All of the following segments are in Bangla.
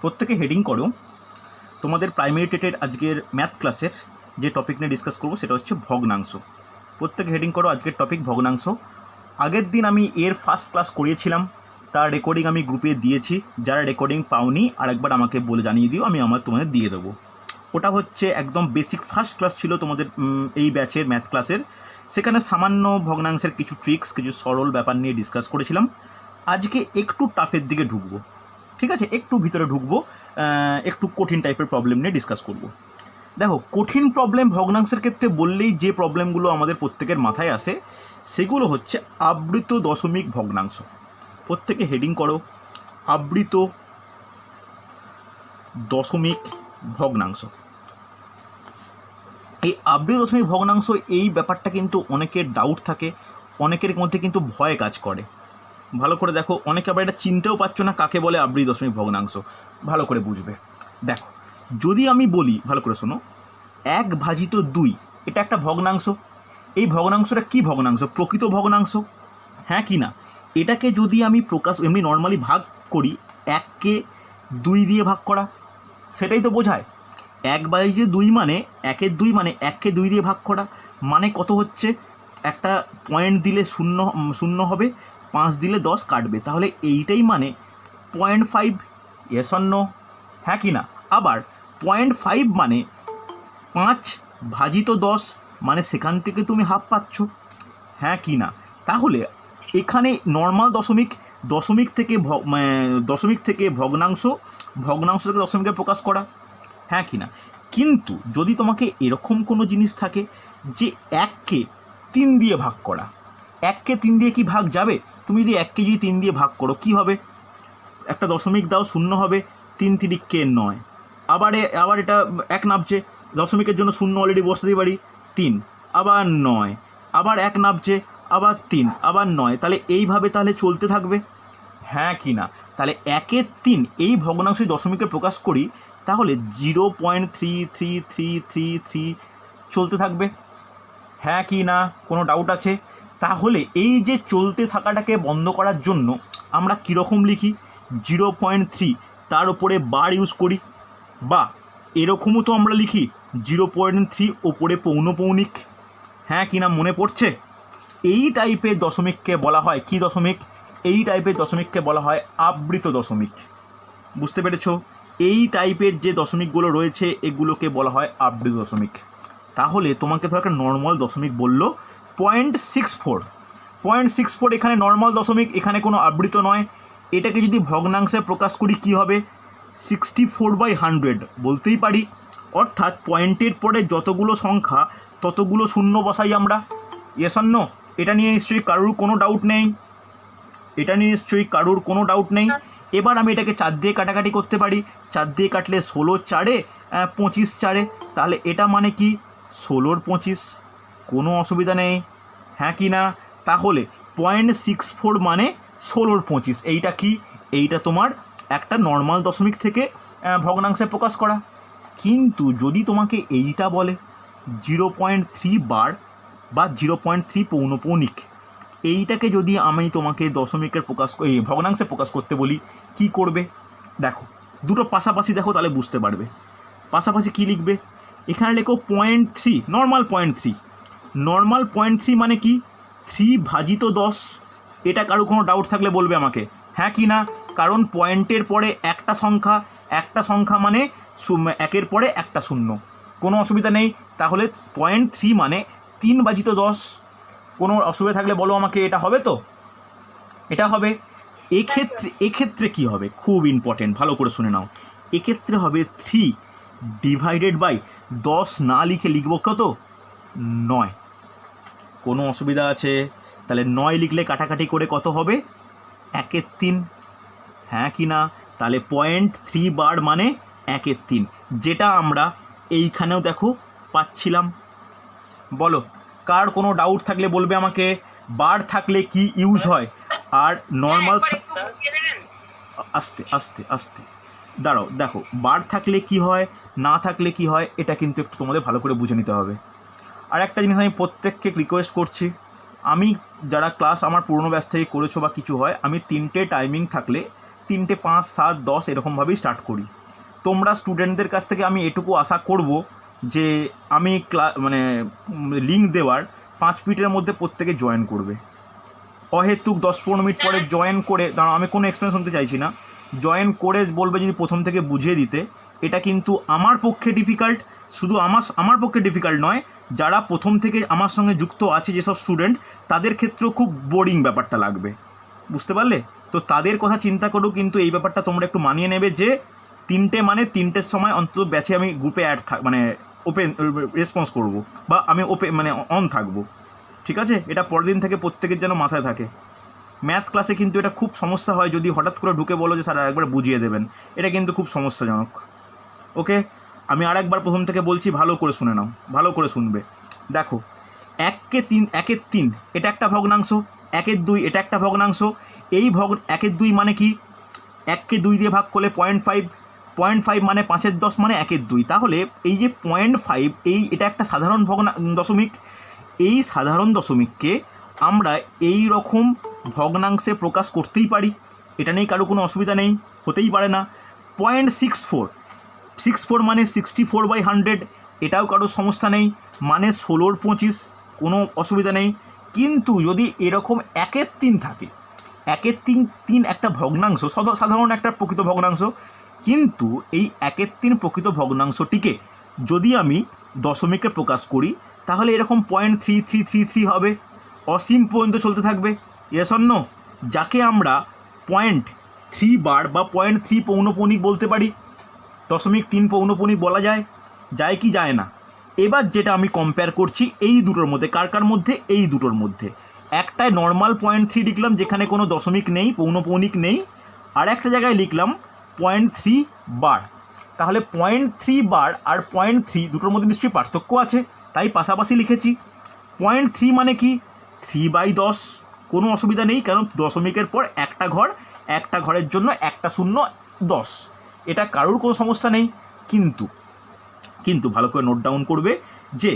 প্রত্যেকে হেডিং করো তোমাদের প্রাইমারি টেটের আজকের ম্যাথ ক্লাসের যে টপিক নিয়ে ডিসকাস করবো সেটা হচ্ছে ভগ্নাংশ। প্রত্যেকে হেডিং করো আজকের টপিক ভগ্নাংশ। আগের দিন আমি এর ফার্স্ট ক্লাস করিয়েছিলাম, তার রেকর্ডিং আমি গ্রুপে দিয়েছি। যারা রেকর্ডিং পাওনি আরেকবার আমাকে বলে জানিয়ে দিও, আমি তোমাদের দিয়ে দেবো। ওটা হচ্ছে একদম বেসিক ফার্স্ট ক্লাস ছিল তোমাদের এই ব্যাচের ম্যাথ ক্লাসের। সেখানে সামান্য ভগ্নাংশের কিছু ট্রিক্স, কিছু সরল ব্যাপার নিয়ে ডিসকাস করেছিলাম। আজকে একটু টাফের দিকে ঢুকবো, ঠিক আছে? একটু ভিতরে ঢুকবো, একটু কঠিন টাইপের প্রবলেম নিয়ে ডিসকাস করব। দেখো, কঠিন প্রবলেম ভগ্নাংশের ক্ষেত্রে বললেই যে প্রবলেমগুলো আমাদের প্রত্যেকের মাথায় আসে সেগুলো হচ্ছে আবৃত দশমিক ভগ্নাংশ। প্রত্যেকে হেডিং করো আবৃত দশমিক ভগ্নাংশ। এই আবৃত দশমিক ভগ্নাংশ এই ব্যাপারটা কিন্তু অনেকের ডাউট থাকে, অনেকের মধ্যে কিন্তু ভয় কাজ করে। ভালো করে দেখো, অনেকে আবার এটা চিনতেও পারছো না কাকে বলে আবৃত দশমিক ভগ্নাংশ। ভালো করে বুঝবে। দেখো, যদি আমি বলি, ভালো করে শোনো, 1/2 এটা একটা ভগ্নাংশ। এই ভগ্নাংশটা কি ভগ্নাংশ? প্রকৃত ভগ্নাংশ, হ্যাঁ কি না? এটাকে যদি আমি এমনি নর্মালি ভাগ করি, 1কে 2 দিয়ে ভাগ করা, সেটাই তো বোঝায়। 1/2 মানে 1-এর 2 মানে 1কে 2 দিয়ে ভাগ করা, মানে কত হচ্ছে? একটা পয়েন্ট দিলে 0 হবে, 5 দিলে 10 কাটবে, তাহলে এইটাই মানে 0.5। ইয়েস অর নো, হ্যাঁ কি না? আবার 0.5 মানে 5/10, মানে সেখান থেকে তুমি হাফ পাচ্ছ, হ্যাঁ কি না? তাহলে এখানে নর্মাল দশমিক থেকে ভগ্নাংশ, ভগ্নাংশ থেকে দশমিকে প্রকাশ করা, হ্যাঁ কি না? কিন্তু যদি তোমাকে এরকম কোনো জিনিস থাকে যে 1কে 3 দিয়ে ভাগ করা, 1কে 3 দিয়ে কি ভাগ যাবে? তুমি যদি 1কে 3 দিয়ে ভাগ করো কি হবে? একটা দশমিক দাও, 0 হবে, 3 3 9। আবার এটা 1 নামছে, দশমিকের জন্য 0 অলরেডি বসাতেই পারি, 3, আবার 9, আবার 1 নামছে, আবার 3, আবার 9। তাহলে এইভাবে তাহলে চলতে থাকবে, হ্যাঁ কি না? তাহলে 1-এর 3 এই ভগ্নাংশ দশমিকে প্রকাশ করি, তাহলে 0.3333 চলতে থাকবে, হ্যাঁ কি না? কোনো ডাউট আছে? তাহলে এই যে চলতে থাকাটাকে বন্ধ করার জন্য আমরা কীরকম লিখি? 0.3 তার ওপরে বার ইউজ করি, বা এরকমও তো আমরা লিখি 0.3 ওপরে পৌনপৌনিক, হ্যাঁ কি না? মনে পড়ছে? এই টাইপের দশমিককে বলা হয় কি দশমিক? এই টাইপের দশমিককে বলা হয় আবৃত দশমিক। বুঝতে পেরেছ? এই টাইপের যে দশমিকগুলো রয়েছে এগুলোকে বলা হয় আবৃত দশমিক। তাহলে তোমাকে ধর একটা নর্মাল দশমিক বললো 0.64, এখানে নর্মাল দশমিক, এখানে কোনো আবৃত নয়। এটাকে যদি ভগ্নাংশে প্রকাশ করি কি হবে? 64/100 বলতেই পারি। অর্থাৎ পয়েন্টের পরে যতগুলো সংখ্যা ততগুলো শূন্য বসাই আমরা। Yes or no? এটা নিয়ে নিশ্চয়ই কারুর কোনো ডাউট নেই। এবার আমি এটাকে 4 দিয়ে কাটাকাটি করতে পারি। 4 দিয়ে কাটলে 16 4-এ 25 4-এ, তাহলে এটা মানে কি 16 25, কোনো অসুবিধা নেই, হ্যাঁ কি না? তাহলে 0.64 মানে 16 25, এইটা কি? এইটা তোমার একটা নর্মাল দশমিক থেকে ভগ্নাংশে প্রকাশ করা। কিন্তু যদি তোমাকে এইটা বলে 0.3 বার বা 0.3 পৌনপৌনিক, এইটাকে যদি আমি তোমাকে ভগ্নাংশে প্রকাশ করতে বলি, কি করবে? দেখো, দুটো পাশাপাশি দেখো, তাহলে বুঝতে পারবে। পাশাপাশি কি লিখবে? এখানে লেখো 0.3, নর্মাল 0.3 মানে কি? 3/10। এটা কারো কোনো ডাউট থাকলে বলবে আমাকে, হ্যাঁ কি না? কারণ পয়েন্টের পরে একটা সংখ্যা মানে 1-এর পরে একটা শূন্য, কোনো অসুবিধা নেই। তাহলে 0.3 মানে 3/10। কোনো অসুবিধা থাকলে বলো আমাকে, এটা হবে তো? এটা হবে। এক্ষেত্রে কি হবে? খুব ইম্পর্টেন্ট, ভালো করে শুনে নাও। এক্ষেত্রে হবে 3/10 না লিখে লিখব কত? 9। কোনো অসুবিধা আছে? তাহলে 9 লিখলে কাটাকাটি করে কত হবে? 1-এর 3, হ্যাঁ কি না? তাহলে 0.3 বার মানে 1-এর 3, যেটা আমরা এইখানেও দেখো পাচ্ছিলাম। বলো, কার কোনো ডাউট থাকলে বলবে আমাকে। বার থাকলে কি ইউজ হয়? আর নর্মাল, আস্তে দাঁড়াও, দেখো, বার থাকলে কি হয়, না থাকলে কি হয়, এটা কিন্তু একটু তোমাদের ভালো করে বুঝে নিতে হবে। আর একটা জিনিস আমি প্রত্যেককে রিকোয়েস্ট করছি, আমি যারা ক্লাস আমার পুরনো ব্যাচ থেকে করেছো বা কিছু হয়, আমি 3টে টাইমিং থাকলে 3টে 5 7 10 এরকমভাবেই স্টার্ট করি। তোমরা স্টুডেন্টদের কাছ থেকে আমি এটুকু আশা করব যে আমি মানে লিঙ্ক দেওয়ার 5 মিনিটের মধ্যে প্রত্যেকে জয়েন করবে। অহেতুক 10-15 মিনিট পরে জয়েন করে, দাঁড়াও আমি কোনো এক্সপিরিয়েন্স শুনতে চাইছি না, জয়েন করে বলবে যদি প্রথম থেকে বুঝিয়ে দিতে, এটা কিন্তু আমার পক্ষে ডিফিকাল্ট। শুধু আমার পক্ষে ডিফিকাল্ট নয়, যারা প্রথম থেকে আমার সঙ্গে যুক্ত আছে যেসব স্টুডেন্ট, তাদের ক্ষেত্রেও খুব বোরিং ব্যাপারটা লাগবে, বুঝতে পারলে? তো তাদের কথা চিন্তা করেও কিন্তু এই ব্যাপারটা তোমরা একটু মানিয়ে নেবে যে 3টে মানে 3টের সময় অন্তত ব্যাচে আমি গ্রুপে মানে ওপেন রেসপন্স করব, বা আমি মানে অন থাকবো, ঠিক আছে? এটা পরের দিন থেকে প্রত্যেকের যেন মাথায় থাকে। ম্যাথ ক্লাসে কিন্তু এটা খুব সমস্যা হয় যদি হঠাৎ করে ঢুকে বলো যে স্যার একবার বুঝিয়ে দেবেন, এটা কিন্তু খুব সমস্যাজনক। ওকে, আমি আরেকবার প্রথম থেকে বলছি, ভালো করে শুনে নাও, ভালো করে শুনবে। দেখো, 1-3 এটা একটা ভগ্নাংশ, 1-2 এটা একটা ভগ্নাংশ। এই 1-2 মানে কি? 1কে 2 দিয়ে ভাগ করলে 0.5 মানে 5/10 মানে 1/2। তাহলে এই যে 0.5 এটা একটা সাধারণ দশমিক। এই সাধারণ দশমিককে আমরা এই রকম ভগ্নাংশে প্রকাশ করতেই পারি, এটা নিয়ে কারো কোনো অসুবিধা নেই, হতেই পারে না। 0.64 মানে 64/100, এটাও কারোর সমস্যা নেই, মানে 16/25, কোনো অসুবিধা নেই। কিন্তু যদি এরকম 1-3 থাকে, 1-3 একটা ভগ্নাংশ, সাধারণ একটা প্রকৃত ভগ্নাংশ, কিন্তু এই 1-3 প্রকৃত ভগ্নাংশটিকে যদি আমি দশমিকে প্রকাশ করি, তাহলে এরকম 0.3333 হবে, অসীম পর্যন্ত চলতে থাকবে। Yes or no? যাকে আমরা 0.3 বার বা 0.3 পৌনঃপুনিক বলতে পারি, 0.3 পৌনঃপুনিক বলা যায় কি যায় না? এবার যেটা আমি কম্পেয়ার করছি এই দুটোর মধ্যে, কার মধ্যে? এই দুটোর মধ্যে। একটায় নর্মাল 0.3 লিখলাম যেখানে কোনো দশমিক নেই, পৌনঃপুনিক নেই, আর একটা জায়গায় লিখলাম 0.3 বার। তাহলে 0.3 বার আর 0.3 দুটোর মধ্যে নিশ্চয়ই পার্থক্য আছে, তাই পাশাপাশি লিখেছি। 0.3 মানে কি? 3/10, কোনো অসুবিধা নেই, কারণ দশমিকের পর একটা ঘরের জন্য একটা শূন্য 10, এটা কারোর কোনো সমস্যা নেই। কিন্তু ভালো করে নোট ডাউন করবে যে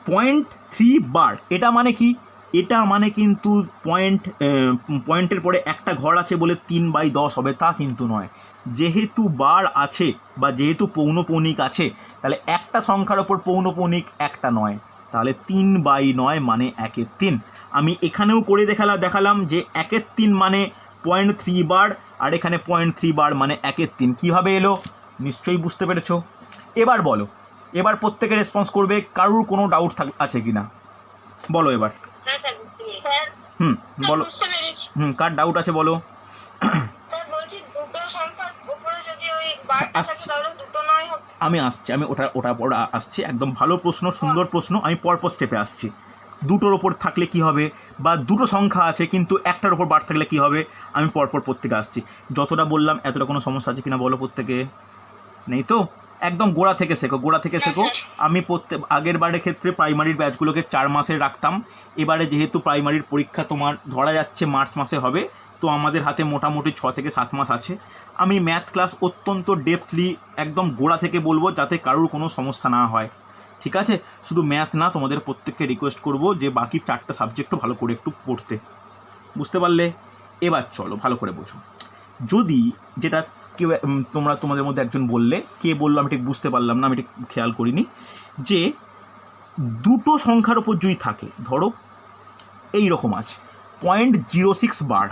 0.3 বার এটা মানে কি? এটা মানে কিন্তু পয়েন্টের পরে একটা ঘর আছে বলে 3/10 হবে, তা কিন্তু নয়। যেহেতু বার আছে বা যেহেতু পৌনঃপুনিক আছে, তাহলে একটা সংখ্যার ওপর পৌনঃপুনিক একটা নয়, তাহলে 3/9 মানে 1/3। আমি এখানেও করে দেখালাম যে 1/3 মানে 0.3 বার, আর এখানে 0.3 বার মানে 1/3। কীভাবে এলো নিশ্চয়ই বুঝতে পেরেছো। এবার বলো, এবার প্রত্যেকে রেসপন্স করবে, কারোর কোনো ডাউট আছে কি না বলো এবার। বলো, কার ডাউট আছে বলো। আমি আসছি, আমি ওটা পর আসছি। একদম ভালো প্রশ্ন, সুন্দর প্রশ্ন, আমি পরপর স্টেপে আসছি। দুটোর ওপর থাকলে কি হবে, বা দুটো সংখ্যা আছে কিন্তু একটার ওপর বার থাকলে কি হবে, আমি পরপর প্রত্যেকে আসছি। যতটা বললাম এতটা কোনো সমস্যা আছে কিনা বলো প্রত্যেকে? নেই তো? একদম গোড়া থেকে শেখো। আমি আগের বারের ক্ষেত্রে প্রাইমারির ব্যাচগুলোকে 4 মাসের রাখতাম। এবারে যেহেতু প্রাইমারির পরীক্ষা তোমার ধরা যাচ্ছে মার্চ মাসে হবে, তো আমাদের হাতে মোটামুটি 6 থেকে 7 মাস আছে। আমি ম্যাথ ক্লাস অত্যন্ত ডেপথলি একদম গোড়া থেকে বলবো, যাতে কারোর কোনো সমস্যা না হয়, ঠিক আছে? শুধু ম্যাথ না, তোমাদের প্রত্যেককে রিকোয়েস্ট করব যে বাকি 4টা সাবজেক্টও ভালো করে একটু পড়তে, বুঝতে পারলে? এবার চলো ভালো করে বোঝো। যদি যেটা কেউ তোমাদের মধ্যে একজন বললে, কে বললো আমি ঠিক বুঝতে পারলাম না, আমি ঠিক খেয়াল করিনি, যে দুটো সংখ্যার ওপর যদি থাকে, ধরো এই রকম আছে 0.06 বার,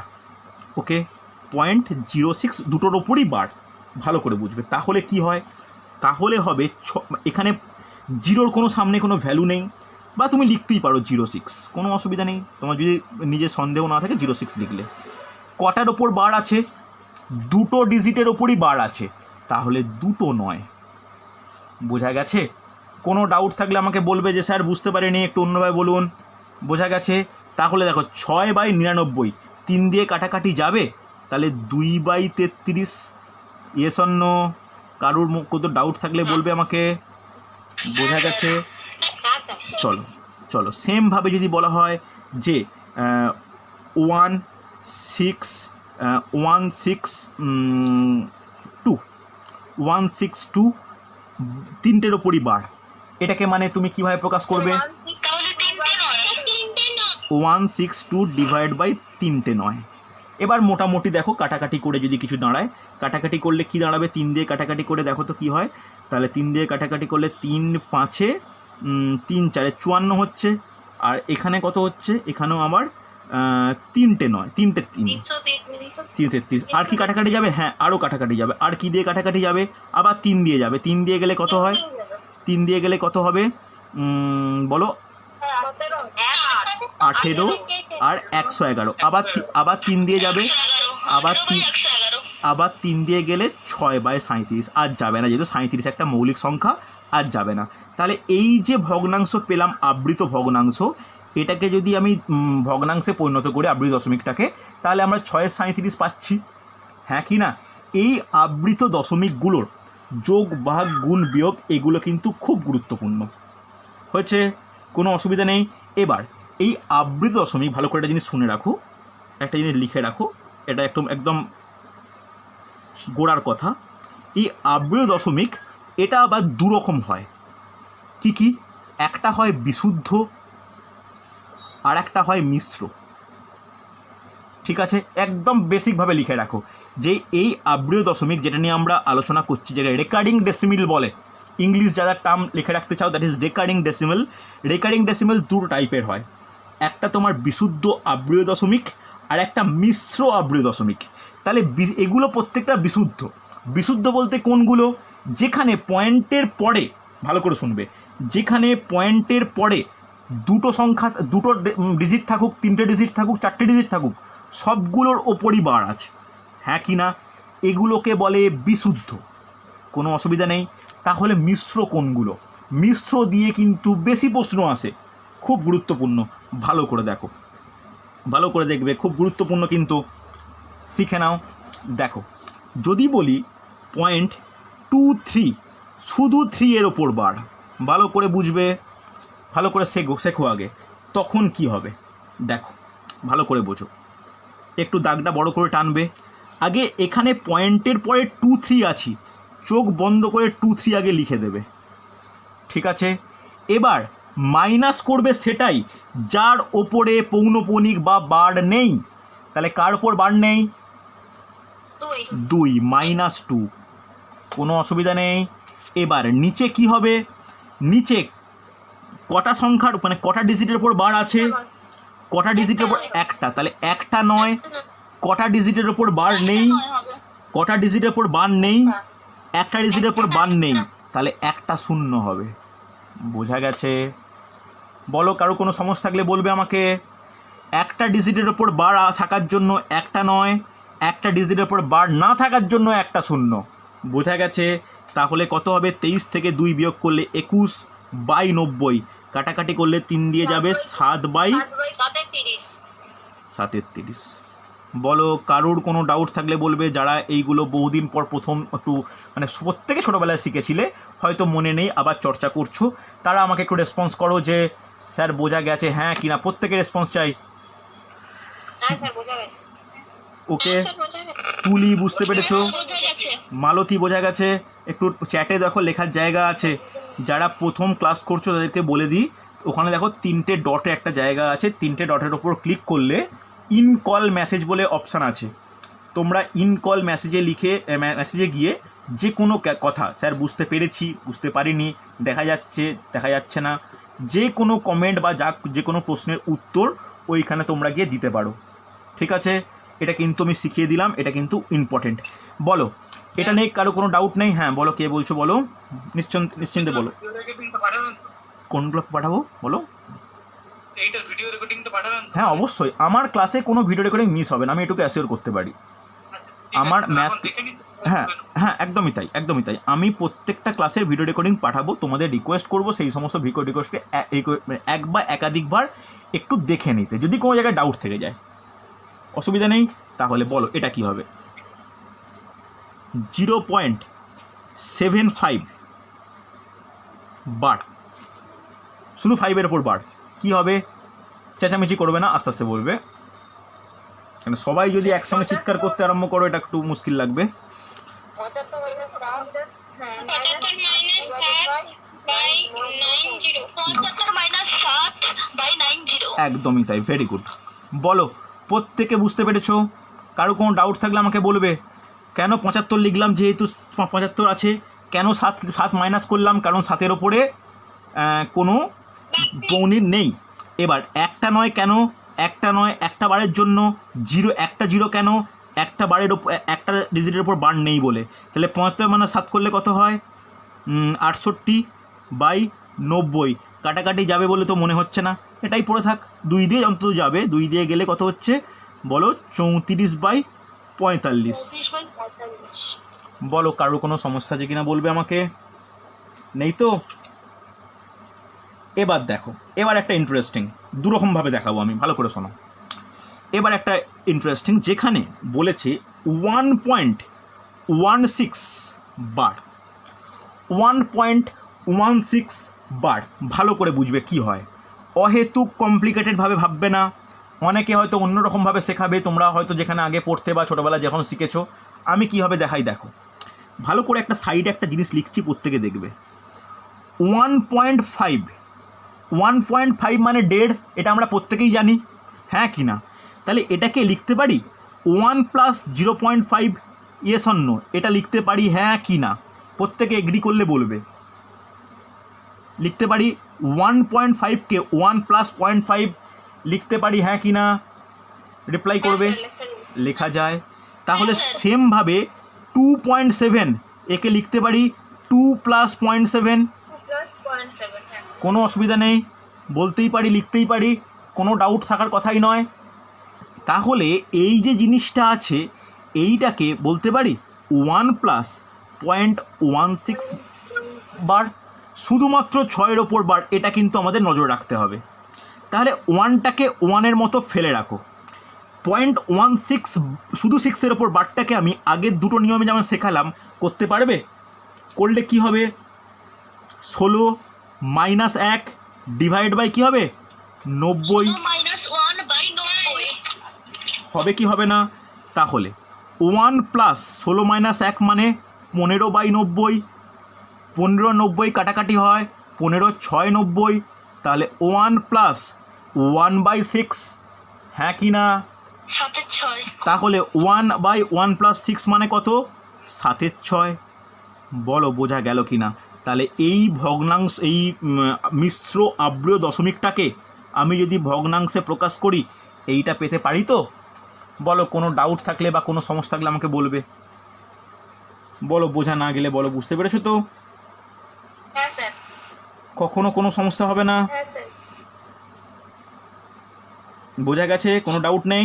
ওকে, 0.06 দুটোর ওপরই বার, ভালো করে বুঝবে। তাহলে কি হয়? তাহলে হবে এখানে জিরোর কোনো সামনে কোনো ভ্যালু নেই, বা তুমি লিখতেই পারো 06, কোনো অসুবিধা নেই। তোমার যদি নিজের সন্দেহ না থাকে 06 লিখলে। কটার ওপর বার আছে? দুটো ডিজিটের ওপরই বার আছে, তাহলে দুটো নয়। বোঝা গেছে? কোনো ডাউট থাকলে আমাকে বলবে যে স্যার বুঝতে পারিনি, একটু অন্যভাবে বলুন। বোঝা গেছে? তাহলে দেখো 6/99, 3 দিয়ে কাটাকাটি যাবে, তাহলে 2/33। Yes or no? কারোর কত ডাউট থাকলে বলবে আমাকে। বোঝা গেছে? চলো সেমভাবে যদি বলা হয় যে 162 তিনটের ওপরই বার, এটাকে মানে তুমি কিভাবে প্রকাশ করবে? 162 ডিভাইড বাই 3টে নয়, এবার মোটামুটি দেখো কাটাকাটি করে যদি কিছু দাঁড়ায়, কাটাকাটি করলে কি দাঁড়াবে, 3 দিয়ে কাটাকাটি করে দেখো তো কি হয়। তাহলে 3 দিয়ে কাটাকাটি করলে 3 5 3 4 54 হচ্ছে। আর এখানে কত হচ্ছে, এখানেও আমার 3টে নয় 3টে 333। আর কি কাটাকাটি যাবে, হ্যাঁ আরও কাটাকাটি যাবে। আর কি দিয়ে কাটাকাটি যাবে, আবার 3 দিয়ে যাবে। 3 দিয়ে গেলে কত হয়, 3 দিয়ে গেলে কত হবে বলো, 18 আর 111। আবার 3 দিয়ে যাবে, আবার 3 দিয়ে গেলে 6/37। আর যাবে না, যেহেতু 37 একটা মৌলিক সংখ্যা, আর যাবে না। তাহলে এই যে ভগ্নাংশ পেলাম, আবৃত ভগ্নাংশ, এটাকে যদি আমি ভগ্নাংশে পরিণত করি আবৃত দশমিকটাকে, তাহলে আমরা 6/37 পাচ্ছি, হ্যাঁ কি না। এই আবৃত দশমিকগুলোর যোগ ভাগ গুণ বিয়োগ এগুলো কিন্তু খুব গুরুত্বপূর্ণ হয়েছে, কোনো অসুবিধা নেই। এবার এই আবৃত দশমিক, ভালো করে একটা জিনিস শুনে রাখো, একটা জিনিস লিখে রাখো, এটা একদম গোড়ার কথা। এই আবৃত দশমিক এটা আবার দুরকম হয়। কি কি, একটা হয় বিশুদ্ধ আর একটা হয় মিশ্র। ঠিক আছে, একদম বেসিকভাবে লিখে রাখো যে এই আবৃত দশমিক যেটা নিয়ে আমরা আলোচনা করছি, যেটা রেকারিং ডেসিমেল বলে, ইংলিশ যারা টার্ম লিখে রাখতে চাও, that is recurring decimal. Recurring decimal দুটো টাইপের হয়, একটা তোমার বিশুদ্ধ আবৃত দশমিক আর একটা মিশ্র আবৃত দশমিক। তাহলে এগুলো প্রত্যেকটা বিশুদ্ধ। বিশুদ্ধ বলতে কোনগুলো, যেখানে পয়েন্টের পরে, ভালো করে শুনবে, যেখানে পয়েন্টের পরে দুটো সংখ্যা, দুটো ডিজিট থাকুক, 3টে ডিজিট থাকুক, 4টে ডিজিট থাকুক, সবগুলোর ওপরই বার আছে, হ্যাঁ কি না, এগুলোকে বলে বিশুদ্ধ, কোনো অসুবিধা নেই। তাহলে মিশ্র কোনগুলো, মিশ্র দিয়ে কিন্তু বেশি প্রশ্ন আসে, খুব গুরুত্বপূর্ণ, ভালো করে দেখো, ভালো করে দেখবে, খুব গুরুত্বপূর্ণ কিন্তু, শিখে নাও। দেখো যদি বলি 0.23 শুধু 3 এর ওপর বার, ভালো করে বুঝবে, ভালো করে শেখো আগে, তখন কি হবে দেখো, ভালো করে বোঝো, একটু দাগটা বড় করে টানবে। আগে এখানে পয়েন্টের পরে 23 আছি, চোখ বন্ধ করে 23 আগে লিখে দেবে, ঠিক আছে। এবার মাইনাস করবে সেটাই যার ওপরে পৌনঃপুনিক বা বার নেই। তাহলে কার ওপর বার নেই, 2 -2, কোনো অসুবিধা নেই। এবার নিচে কি হবে, নিচে কটা সংখ্যার মানে কটা ডিজিটের ওপর বার আছে, কটা ডিজিটের ওপর, একটা, তাহলে একটা নয়, কটা ডিজিটের ওপর বার নেই, কটা ডিজিটের ওপর বার নেই, একটা ডিজিটের ওপর বার নেই, তাহলে একটা শূন্য হবে, বোঝা গেছে। বলো কারো কোনো সমস্যা থাকলে বলবে আমাকে। একটা ডিজিটের ওপর বার থাকার জন্য একটা নয়, একটা ডিজিটের ওপর বার না থাকার জন্য একটা শূন্য, বোঝা গেছে। তাহলে কত হবে, 23 থেকে 2 বিয়োগ করলে 21/90, কাটাকাটি করলে 3 দিয়ে যাবে 7/37। বলো কারোর কোনো ডাউট থাকলে বলবে, যারা এইগুলো বহুদিন পর প্রথম একটু মানে প্রত্যেকে ছোটোবেলায় শিখেছিলে, হয়তো মনে নেই, আবার চর্চা করছো, তারা আমাকে একটু রেসপন্স করো যে স্যার বোঝা গেছে, হ্যাঁ কিনা, প্রত্যেকের রেসপন্স চাই। ওকে, তুলি বুঝতে পেরেছো, মালতী বোঝা গেছে, একটু চ্যাটে দেখো লেখার জায়গা আছে, যারা প্রথম ক্লাস করছো তাদেরকে বলে দিই, ওখানে দেখো 3টে ডটে একটা জায়গা আছে, 3টে ডটের ওপর ক্লিক করলে ইন কল মেসেজ বলে অপশান আছে, তোমরা ইন কল মেসেজে লিখে মেসেজে গিয়ে যে কোনো কথা, স্যার বুঝতে পেরেছি, বুঝতে পারিনি, দেখা যাচ্ছে না, যে কোনো কমেন্ট বা যে কোনো প্রশ্নের উত্তর ওইখানে তোমরা গিয়ে দিতে পারো, ঠিক আছে। এটা কিন্তু আমি শিখিয়ে দিলাম, এটা কিন্তু ইম্পর্টেন্ট। বলো এটা নিয়ে কারো কোনো ডাউট নেই, হ্যাঁ বলো কে বলছো বলো, নিশ্চিন্তে বলো, কোনগুলো পাঠাবো বলো। হ্যাঁ অবশ্যই, আমার ক্লাসে কোনো ভিডিও রেকর্ডিং মিস হবে না, আমি এটুকু অ্যাসিওর করতে পারি। আমার ম্যাথ, হ্যাঁ একদমই তাই, আমি প্রত্যেকটা ক্লাসের ভিডিও রেকর্ডিং পাঠাবো, তোমাদের রিকোয়েস্ট করবো সেই সমস্ত ভিডিও রিকোয়েস্টকে এক বা একাধিকবার একটু দেখে নিতে, যদি কোনো জায়গায় ডাউট থেকে যায়, অসুবিধা নেই। তাহলে বলো এটা কি হবে, 0.75 বার, শুধু 5-এর ওপর বার, কী হবে, চেঁচামেচি করবে না, আস্তে আস্তে বলবে, কেন সবাই যদি একসঙ্গে চিৎকার করতে আরম্ভ করো এটা একটু মুশকিল লাগবে। একদমই তাই, ভেরি গুড। বলো প্রত্যেকে বুঝতে পেরেছো, কারো কোনো ডাউট থাকলে আমাকে বলবে। কেন 75 লিখলাম, যেহেতু 75 আছে। কেন 7 মাইনাস করলাম, কারণ 7-এর ওপরে কোনো পৌনির নেই। এবার একটা নয় কেন, একটা নয় একটা বারের জন্য, একটা জিরো কেন, একটা বারের ওপর একটা ডিজিটের ওপর বার নেই বলে। তাহলে 75 মানে 7 করলে কত হয়, 68/90। কাটাকাটি যাবে বলে তো মনে হচ্ছে না, এটাই পড়ে থাক। 2 দিয়ে অন্তত যাবে, 2 দিয়ে গেলে কত হচ্ছে বলো, 34/45। বলো কারোর কোনো সমস্যা আছে কিনা বলবে আমাকে, নেই তো? এবার দেখো, এবার একটা ইন্টারেস্টিং, দুরকমভাবে দেখাবো আমি, ভালো করে শোনো। এবার একটা ইন্টারেস্টিং, যেখানে বলেছে 1.16 বার, 1.16 বার। ভালো করে বুঝবে কি হয়, অহেতুক কমপ্লিকেটেডভাবে ভাববে না। অনেকে হয়তো অন্যরকমভাবে শেখাবে, তোমরা হয়তো যেখানে আগে পড়তে বা ছোটোবেলা যখন শিখেছো। আমি কীভাবে দেখাই দেখো, ভালো করে একটা সাইডে একটা জিনিস লিখছি, প্রত্যেকে দেখবে। 1.5 মানে 1.5, এটা আমরা প্রত্যেকেই জানি, হ্যাঁ কি না? তাহলে এটাকে লিখতে পারি 1 + 0.5, ইয়েস অর নো? এটা লিখতে পারি, হ্যাঁ কি না? প্রত্যেকে এগ্রি করলে বলবে। লিখতে পারি 1.5কে 1 + 0.5 লিখতে পারি, হ্যাঁ কি না? রিপ্লাই করবে। লেখা যায়। তাহলে সেমভাবে 2.7 একে লিখতে পারি 2 + 0.7। কোনো অসুবিধা নেই, বলতেই পারি, লিখতেই পারি, কোনো ডাউট থাকার কথাই নয়। তাহলে এই যে জিনিসটা আছে, এইটাকে বলতে পারি 1 + 0.16 বার, শুধুমাত্র 6-এর ওপর বার। এটা কিন্তু আমাদের নজর রাখতে হবে। তাহলে 1টাকে 1-এর মতো ফেলে রাখো। 0.16 শুধু 6-এর ওপর বারটাকে আমি আগের দুটো নিয়মে যেমন শেখালাম, করতে পারবে? করলে কি হবে, 16 - 1 ডিভাইড বাই কী হবে, 90 হবে কি হবে না? তাহলে 1 + 16 - 1 মানে 15/90। 15 কাটাকাটি হয়, 15 × 6 90। তাহলে 1 + 1/6, হ্যাঁ কি না? তাহলে 1/1 + 6 মানে কত, 7/6। বলো বোঝা গেল কি না? তাহলে এই ভগ্নাংশ, এই মিশ্র আব্রিয় দশমিকটাকে আমি যদি ভগ্নাংশে প্রকাশ করি, এইটা পেতে পারি তো? বলো কোনো ডাউট থাকলে বা কোনো সমস্যা থাকলে আমাকে বলবে। বলো বোঝা না গেলে বলো, বুঝতে পেরেছো তো? হ্যাঁ স্যার। কখনো কোনো সমস্যা হবে না? হ্যাঁ স্যার। বোঝা গেছে, কোনো ডাউট নেই?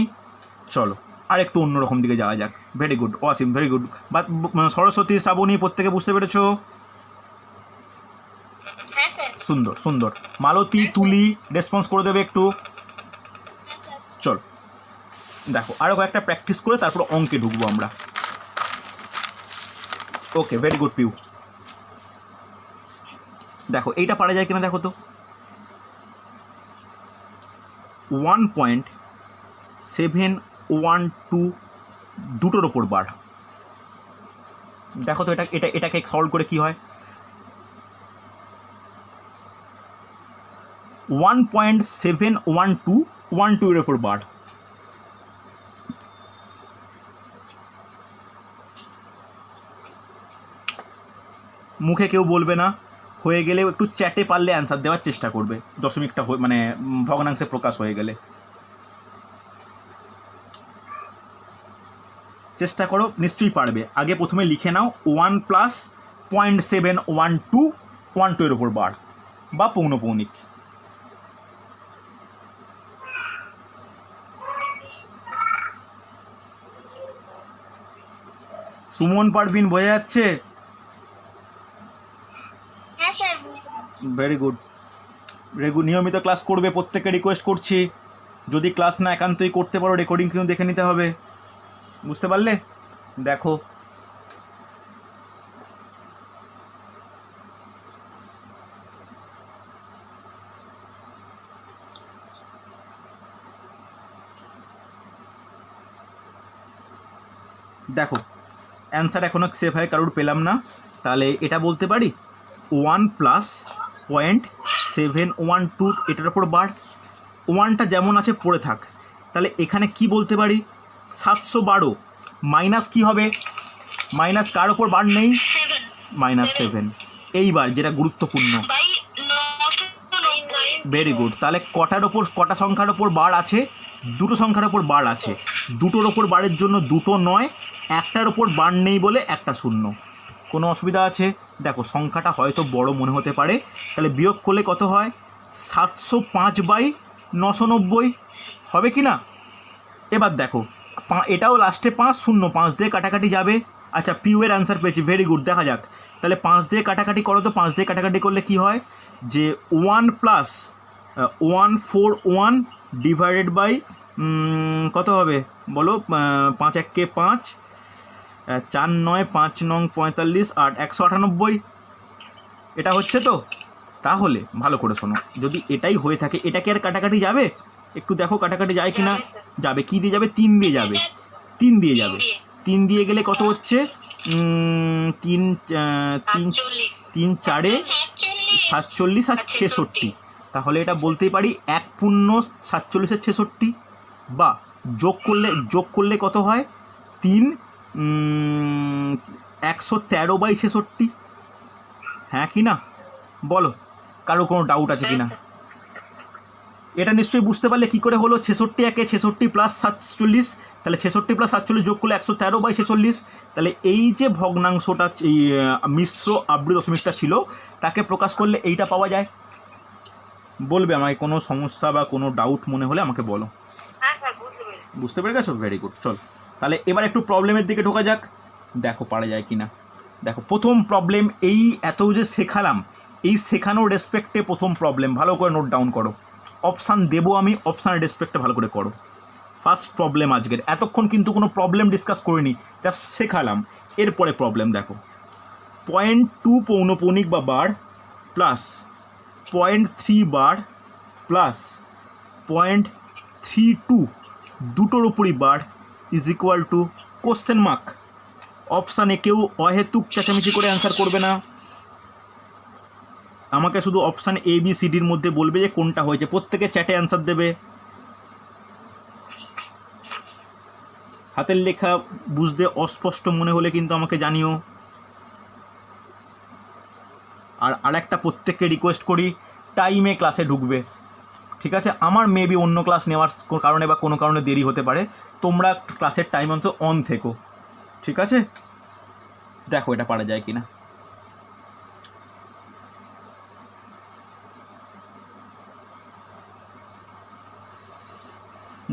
চলো আর একটু অন্যরকম দিকে যাওয়া যাক। ভেরি গুড, অসীম, ভেরি গুড। বা সরস্বতী, শ্রাবণী প্রত্যেকে বুঝতে পেরেছো? হ্যাঁ স্যার। সুন্দর সুন্দর। মালতী, তুলি রেসপন্স করে দেবে একটু। চলো দেখো, আরও কয়েকটা প্র্যাকটিস করে তারপর অঙ্কে ঢুকবো আমরা। ওকে, ভেরি গুড পিউ। দেখো এইটা পারা যায় কিনা দেখো তো। 1.712 দুটোর ওপর বার। দেখো তো এটাকে সলভ করে কি হয়। 1.712 12 এর ওপর বার। মুখে কেউ বলবে না, হয়ে গেলেও একটু চ্যাটে পারলে অ্যান্সার দেওয়ার চেষ্টা করবে, দশমিকটা মানে ভগ্নাংশে প্রকাশ হয়ে গেলে। চেষ্টা করো, নিশ্চয়ই পারবে। আগে প্রথমে লিখে নাও 1 + 0.712 12 এর ওপর বার বা পৌনপৌনিক। সুমন, পারভিন বোঝা যাচ্ছে? Very good. নিয়মিত ক্লাস করবে, প্রত্যেককে রিকোয়েস্ট করছি। যদি ক্লাস না একান্তই করতে পারো, রেকর্ডিং কিন্তু দেখে নিতে হবে, বুঝতে পারলে? দেখো দেখো অ্যান্সার এখনও সেভ হয় কারোর পেলাম না। তাহলে এটা বলতে পারি 1 + 0.712 এটার ওপর বার। 1টা যেমন আছে পড়ে থাক। তাহলে এখানে কি বলতে পারি, 712 মাইনাস কী হবে, মাইনাস কার ওপর বার নেই, 7 -7। এইবার যেটা গুরুত্বপূর্ণ, বাই 990 ভেরি গুড। তাহলে কটা সংখ্যার ওপর বার আছে, দুটো সংখ্যার ওপর বার আছে, দুটোর ওপর বারের জন্য দুটো নয়, একটার ওপর বার নেই বলে একটা শূন্য। কোনো অসুবিধা আছে? দেখো সংখ্যাটা হয়তো বড় মনে হতে পারে, তাহলে বিয়োগ করলে কত হয়, 705/990 হবে কি না? এবার দেখো এটাও লাস্টে 5 শূন্য, 5 দিয়ে কাটাকাটি যাবে। আচ্ছা পিউ এর অ্যান্সার পেয়েছি, ভেরি গুড। দেখা যাক তাহলে 5 দিয়ে কাটাকাটি করো, তো 5 দিয়ে কাটাকাটি করলে কি হয়, যে 1 + 141 ডিভাইডেড বাই কত হবে বলো, 5 × 1 = 5, 4 × 9 = 5 × 9 = 45, 8 198। এটা হচ্ছে তো? তাহলে ভালো করে শোনো, যদি এটাই হয়ে থাকে, এটাকে আর কাটাকাটি যাবে? একটু দেখো কাটাকাটি যায় কি না। যাবে। কি দিয়ে যাবে? 3 দিয়ে যাবে। 3 দিয়ে যাবে। 3 দিয়ে গেলে কত হচ্ছে, 3 3 4 47 আর 66। তাহলে এটা বলতেই পারি 1 পূর্ণ 47 এর 66, বা যোগ করলে কত হয়, 3 113/66। হ্যাঁ কি না বলো, কারো কোনো ডাউট আছে কি না? এটা নিশ্চয়ই বুঝতে পারলে কী করে হলো, 66 একে 66 + 47, তাহলে 66 + 47 যোগ করলে 113/46। তাহলে এই যে ভগ্নাংশটা, এই মিশ্র আবৃত দশমিকটা ছিল, তাকে প্রকাশ করলে এইটা পাওয়া যায়। বলবে আমাকে কোনো সমস্যা বা কোনো ডাউট মনে হলে আমাকে বলো। হ্যাঁ স্যার বুঝতে পেরেছি। বুঝতে পেরে গেছো? Very good. চল তাহলে এবার একটু প্রবলেমের দিকে ঢোকা যাক, দেখো পারা যায় কি না। দেখো প্রথম প্রবলেম, এই এত যে শেখালাম, এই শেখানোর রেসপেক্টে প্রথম প্রবলেম, ভালো করে নোট ডাউন করো। অপশান দেবো আমি, অপশানের রেসপেক্টে ভালো করে করো। ফার্স্ট প্রবলেম আজকের, এতক্ষণ কিন্তু কোনো প্রবলেম ডিসকাস করিনি, জাস্ট শেখালাম। এরপরে প্রবলেম দেখো, 0.2 পৌনঃপুনিক বা বার প্লাস 0.3 বার প্লাস 0.32 দুটোর উপরই বার is equal to question mark. অপশানে কেউ অহেতুক চেঁচামেচি করে অ্যান্সার করবে না, আমাকে শুধু অপশান ABCDর মধ্যে বলবে যে কোনটা হয়েছে। প্রত্যেকে চ্যাটে অ্যান্সার দেবে। হাতের লেখা বুঝতে অস্পষ্ট মনে হলে কিন্তু আমাকে জানিও। আর আরেকটা প্রত্যেককে রিকোয়েস্ট করি, টাইমে ক্লাসে ঢুকবে, ঠিক আছে? আমার মেবি অন্য ক্লাস নেওয়ার কারণে বা কোনো কারণে দেরি হতে পারে, তোমরা ক্লাসের টাইম অন্তত অন থেকো, ঠিক আছে? দেখো এটা পারা যায় কি না।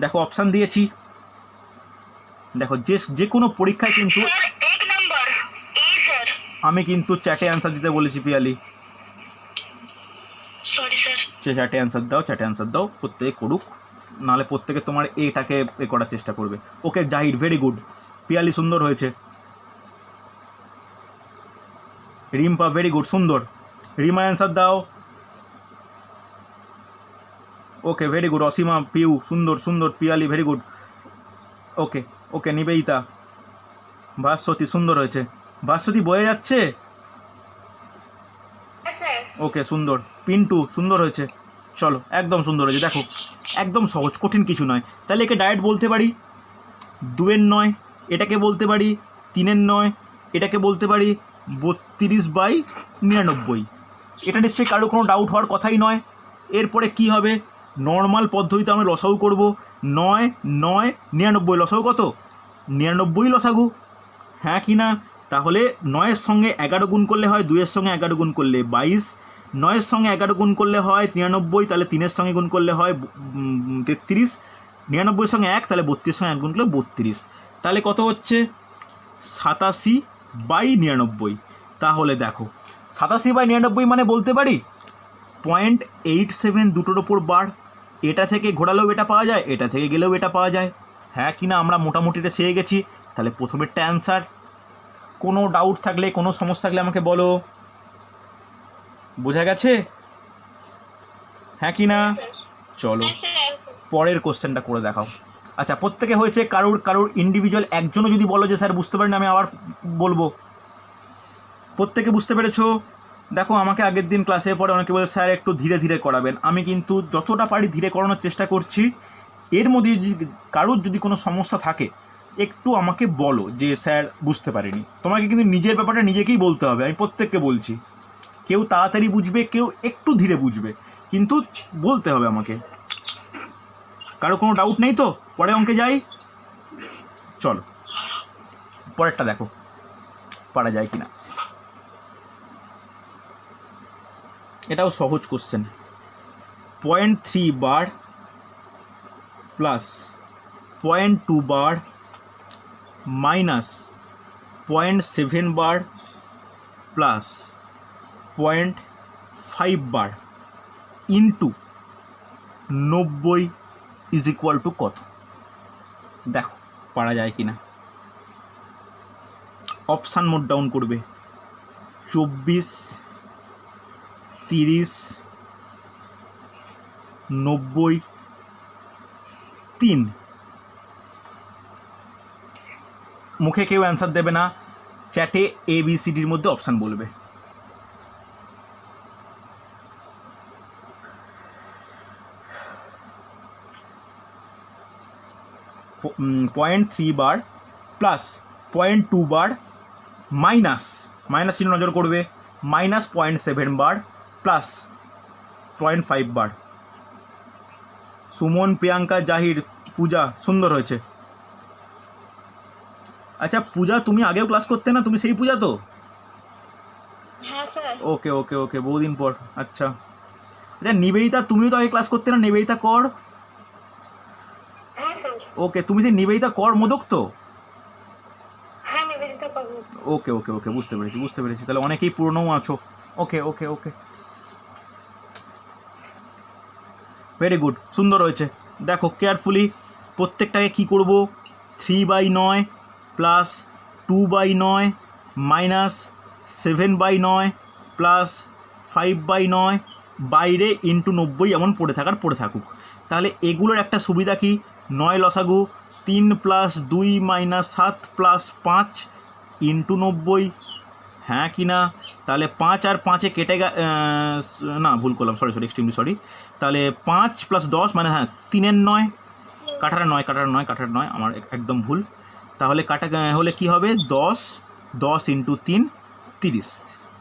দেখো অপশান দিয়েছি, দেখো যে কোনো পরীক্ষায় কিন্তু স্যার 1 নাম্বার এ স্যার। আমি কিন্তু চ্যাটে অ্যান্সার দিতে বলেছি পিয়ালি, সরি স্যার। চ্যাটে অ্যান্সার দাও, প্রত্যেকে করুক, নাহলে প্রত্যেকে তোমার এটাকে করার চেষ্টা করবে। Okay Zahir, very good. Piyali সুন্দর হয়েছে। রিম্পা ভেরি গুড, সুন্দর। রিমা অ্যান্সার দাও। Okay very good. Asima, Piu সুন্দর। Piyali very good. Okay Nivedita, Bhaswati সুন্দর হয়েছে। ভাস্বতী বয়ে যাচ্ছে, হ্যাঁ স্যার। ওকে সুন্দর। পিন্টু সুন্দর হয়েছে, চলো একদম সুন্দর হয়েছে। দেখো একদম সহজ, কঠিন কিছু নয়। তাহলে একে ডাইরেক্ট বলতে পারি 2-এর 9, এটাকে বলতে পারি 3-এর 9, এটাকে বলতে পারি 32/99। এটা নিশ্চয়ই কারো কোনো ডাউট হওয়ার কথাই নয়। এরপরে কি হবে, নর্মাল পদ্ধতিতে আমরা লসাগু করব। 9 9 99, লসাগু কত? 99 লসাগু, হ্যাঁ কি না? তাহলে 9-এর সঙ্গে 11 গুণ করলে হয়, 2-এর সঙ্গে 11 গুণ করলে 22, 9-এর সঙ্গে 11 গুণ করলে হয় 93, তাহলে 3-এর সঙ্গে গুণ করলে হয় 33, 99-এর সঙ্গে 1, তাহলে 32-এর সঙ্গে 1 গুণ করলে 32। তাহলে কত হচ্ছে? 87/99। তাহলে দেখো 87/99 মানে বলতে পারি 0.87 দুটোর ওপর বার। এটা থেকে ঘোরালেও এটা পাওয়া যায়, এটা থেকে গেলেও এটা পাওয়া যায়, হ্যাঁ কি না? আমরা মোটামুটিটা শিখে গেছি। তাহলে প্রথমেরটা অ্যান্সার। কোনো ডাউট থাকলে, কোনো সমস্যা থাকলে আমাকে বলো। বোঝা গেছে? হ্যাঁ কি না? চলো পরের কোশ্চেনটা করে দেখাও। আচ্ছা প্রত্যেকে হয়েছে, কারোর ইন্ডিভিজুয়াল একজনও যদি বলো যে স্যার বুঝতে পারিনি, আমি আবার বলবো। প্রত্যেকে বুঝতে পেরেছো? দেখো আমাকে আগের দিন ক্লাসে পরে অনেকে বলে স্যার একটু ধীরে ধীরে করাবেন, আমি কিন্তু যতটা পারি ধীরে করানোর চেষ্টা করছি। এর মধ্যে যদি কারোর যদি কোনো সমস্যা থাকে একটু আমাকে বলো যে স্যার বুঝতে পারিনি। তোমাকে কিন্তু নিজের ব্যাপারটা নিজেকেই বলতে হবে, আমি প্রত্যেককে বলছি। কেউ তাড়াতাড়ি বুঝবে, কেউ একটু ধীরে বুঝবে, কিন্তু বলতে হবে আমাকে। কারো কোনো ডাউট নেই তো? পরে অঙ্কে যাই, চলো পরেরটা দেখো পারা যায় কিনা। এটাও সহজ question. 0.3 bar plus 0.2 bar minus 0.7 bar plus 0.5 bar into 90 is equal to কত? দেখো পারা যায় কি না। অপশান নোট ডাউন করবে। 24, 30, 90, 3। মুখে কেউ অ্যান্সার দেবে না, চ্যাটে ABCDর মধ্যে অপশান বলবে। পয়েন্ট 3 বার প্লাস 0.2 বার মাইনাস চিহ্ন নজর করবে, মাইনাস 0.7 বার প্লাস 0.5 বার। সুমন, প্রিয়াঙ্কা, জাহির, পূজা, সুন্দর হয়েছে। আচ্ছা পূজা, তুমি আগেও ক্লাস করতে না? তুমি সেই পূজা তো? হ্যাঁ স্যার। ওকে ওকে ওকে, বহুদিন পর। আচ্ছা আচ্ছা, নিবেদিতা, তুমিও তো আগে ক্লাস করতে না? নিবেদিতা কর। হ্যাঁ স্যার। ওকে, তুমি সেই নিবেদিতা কর মোদক তো? হ্যাঁ নিবেদিতা পাবো। ওকে ওকে ওকে, বুঝতে পেরেছি। তাহলে অনেকেই পুরনোও আছো। ওকে ওকে ওকে, ভেরি গুড, সুন্দর হয়েছে। দেখো কেয়ারফুলি প্রত্যেকটাকে কি করব। 3/9 প্লাস 2/9 মাইনাস 7/9 প্লাস 5/9 বাইরে ইন্টু 90 এমন পড়ে থাকুক। তাহলে এগুলোর একটা সুবিধা কি, 9 লসাগু 3 প্লাস 2 মাইনাস 7 প্লাস 5 ইন্টু 90, হ্যাঁ কি না? তাহলে 5 আর 5-এ কেটে না ভুল করলাম, সরি এক্সট্রিমলি সরি। তাহলে 5 প্লাস 10 মানে হ্যাঁ 3-এর 9, কাটার 9 আমার একদম ভুল। তাহলে কাটা হলে কি হবে, 10 ইন্টু 3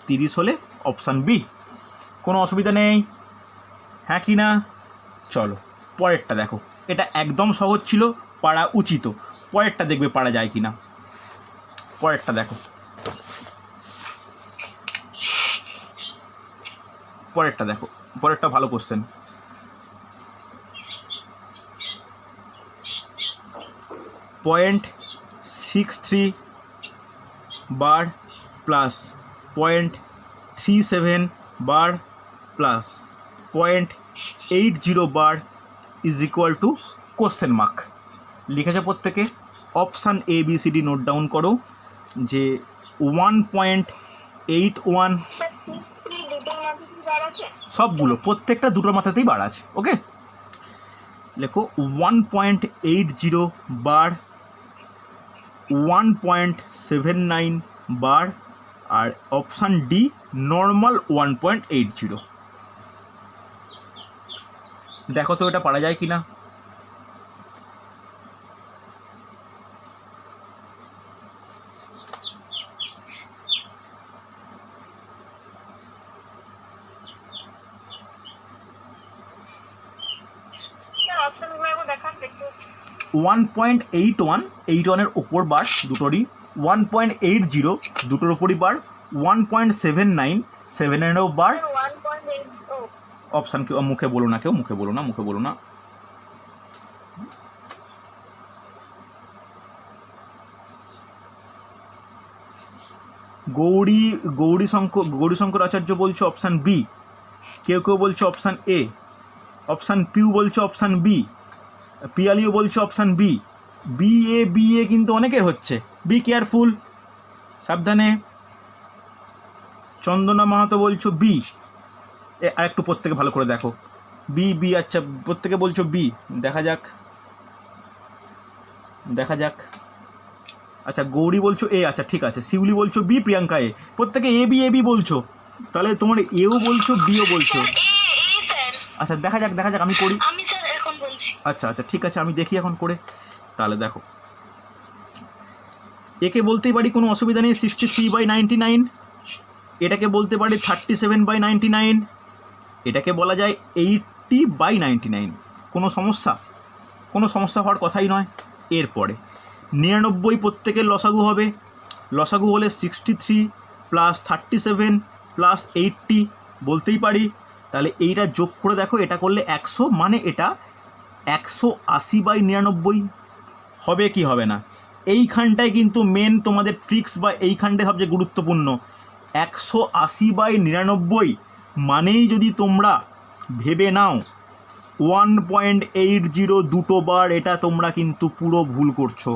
30 হলে অপশান বি। কোনো অসুবিধা নেই, হ্যাঁ কি না? চলো পরেরটা দেখো। এটা একদম সহজ ছিল, পারা উচিত। পরেরটা দেখবে পারা যায় কি না। পরেরটা দেখো, পরেরটা ভালো question. 0.63 bar plus 0.37 bar plus 0.80 bar is equal to question mark. লিখেছে প্রত্যেকে? অপশান ABCD নোট ডাউন করো যে 1.81 সবগুলো প্রত্যেকটা দুটোর মাথাতেই বার আছে। ওকে, লেখো 1.80 বার, 1.79 বার, আর অপশান ডি নর্মাল 1.80। দেখো তো এটা পারা যায় কি না। অপশনগুলো একবার দেখান, দেখতে হচ্ছে। 1.81 ওপর বার দুটোরই, 1.80 দুটোর ওপরই বার, 1.79 7-এরও বার। 1.8 অপশান কেউ মুখে বলো না, মুখে বলো না। গৌরীশঙ্কর আচার্য বলছে অপশান বি, কেউ বলছে অপশান এ, অপশান পিউ বলছে অপশান বি, পিয়ালিও বলছে অপশান বি। বি এ কিন্তু অনেকের হচ্ছে, বি কেয়ারফুল, সাবধানে। চন্দনা মাহাতো বলছো বি, আর একটু প্রত্যেকে ভালো করে দেখো। বি, আচ্ছা প্রত্যেকে বলছো বি, দেখা যাক। আচ্ছা গৌরী বলছো এ, আচ্ছা ঠিক আছে। শিউলি বলছো বি, প্রিয়াঙ্কা এ, প্রত্যেকে এ বি বলছো। তাহলে তোমার এও বলছো বিও বলছো। আচ্ছা দেখা যাক আমি করি। আমি স্যার এখন বলছি। আচ্ছা ঠিক আছে, আমি দেখি এখন করে। তাহলে দেখো একে বলতেই পারি কোনো অসুবিধা নেই 63/99, এটাকে বলতে পারি 37/99, এটাকে বলা যায় 80/99। কোনো সমস্যা হওয়ার কথাই নয়। এরপরে 99 প্রত্যেকের লসাগু হবে। লসাগু হলে 63 প্লাস 37 প্লাস 80 বলতেই পারি। তাহলে এইটা যোগ করে দেখো, এটা করলে 100, মানে এটা 180/99 হবে কি হবে না? এইখানটায় কিন্তু মেন তোমাদের ট্রিক্স বা এইখানটায় সবচেয়ে গুরুত্বপূর্ণ। 180/99 মানেই যদি তোমরা ভেবে নাও 1.80 দুটো বার, এটা তোমরা কিন্তু পুরো ভুল করছো।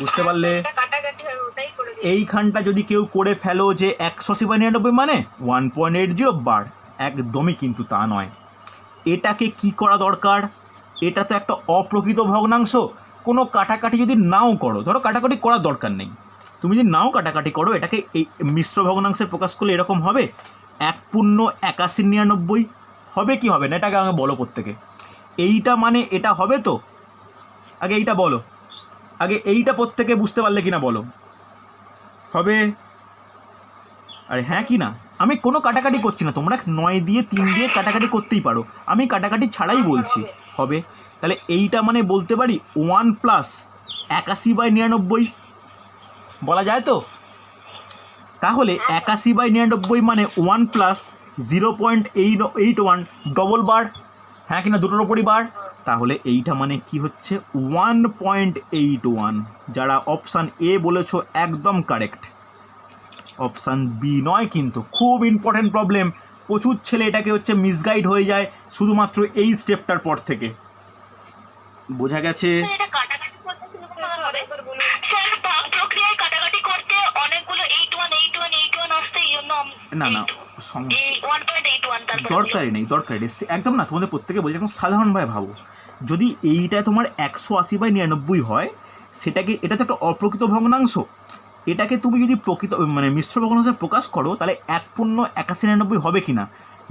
বুঝতে পারলে? কাটাকাটি হবে, ওটাই করে দিই। এইখানটা যদি কেউ করে ফেলো যে 180/99 মানে 1.80 বার, একদমই কিন্তু তা নয়। এটাকে কি করা দরকার? এটা তো একটা অপ্রকৃত ভগ্নাংশ। কোনো কাটাকাটি যদি নাও করো, ধরো কাটাকাটি করার দরকার নেই, তুমি যদি নাও কাটাকাটি করো, এটাকে এই মিশ্র ভগ্নাংশে প্রকাশ করলে এরকম হবে 1.8199 হবে কি হবে না? এটাকে আমাকে বলো প্রত্যেকে। এইটা মানে এটা হবে তো? আগে এইটা বলো, আগে এইটা প্রত্যেকে বুঝতে পারলে কিনা বলো। হবে? আরে হ্যাঁ কি না? আমি কোনো কাটাকাটি করছি না, তোমরা 9 দিয়ে 3 দিয়ে কাটাকাটি করতেই পারো, আমি কাটাকাটি ছাড়াই বলছি। হবে? তাহলে এইটা মানে বলতে পারি 1 প্লাস 81/99 বলা যায় তো? তাহলে 81/99 মানে 1 প্লাস 0.81 ডবল বার, হ্যাঁ কিনা? দুটোর ওপরই বার। তাহলে এইটা মানে কি হচ্ছে 1.81। যারা অপশান এ বলেছো একদম কারেক্ট, অপশান বি নয় কিন্তু। খুব ইম্পর্টেন্ট প্রবলেম, প্রচুর ছেলে এটাকে হচ্ছে মিসগাইড হয়ে যায় শুধুমাত্র এই স্টেপটার পর থেকে। বোঝা গেছে? এটা কাটাকাটি করতে কিরকম ভাবে হবে? স্যার, ভাগ প্রক্রিয়ায় কাটাকাটি করতে অনেকগুলো 81 আসছে, এই জন্য না না সমস্যা 1.81 তারপর দরকারই নেই, একদম না। তোমাদের প্রত্যেকে বলছি একদম সাধারণভাবে ভাবো। যদি এইটা তোমার 180/99 হয়, সেটাকে, এটা তো একটা অপ্রকৃত ভগ্নাংশ, এটাকে তুমি যদি প্রকৃত মানে মিশ্র ভগ্নাংশে প্রকাশ করো, তাহলে 1.8199 হবে কি না?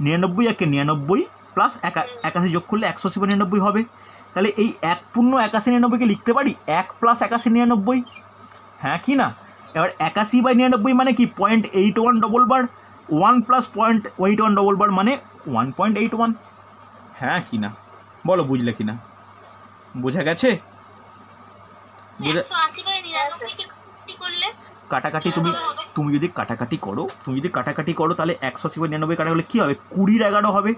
99 একে 99 প্লাস 81 যোগ করলে 180/99 হবে। তাহলে এই 1.8199কে লিখতে পারি 1 প্লাস 8199, হ্যাঁ কি না? এবার 81/99 মানে কি? 0.81 ডবল বার। 1 প্লাস 0.81 ডবল বার মানে 1.81, হ্যাঁ কি না? বলো বুঝলে কি না? বোঝা গেছে? বোঝা? 180/99 করলে কাটাকাটি তুমি যদি কাটাকাটি করো তাহলে 180/99 কাটা হলে কী হবে? 20-11 হবে।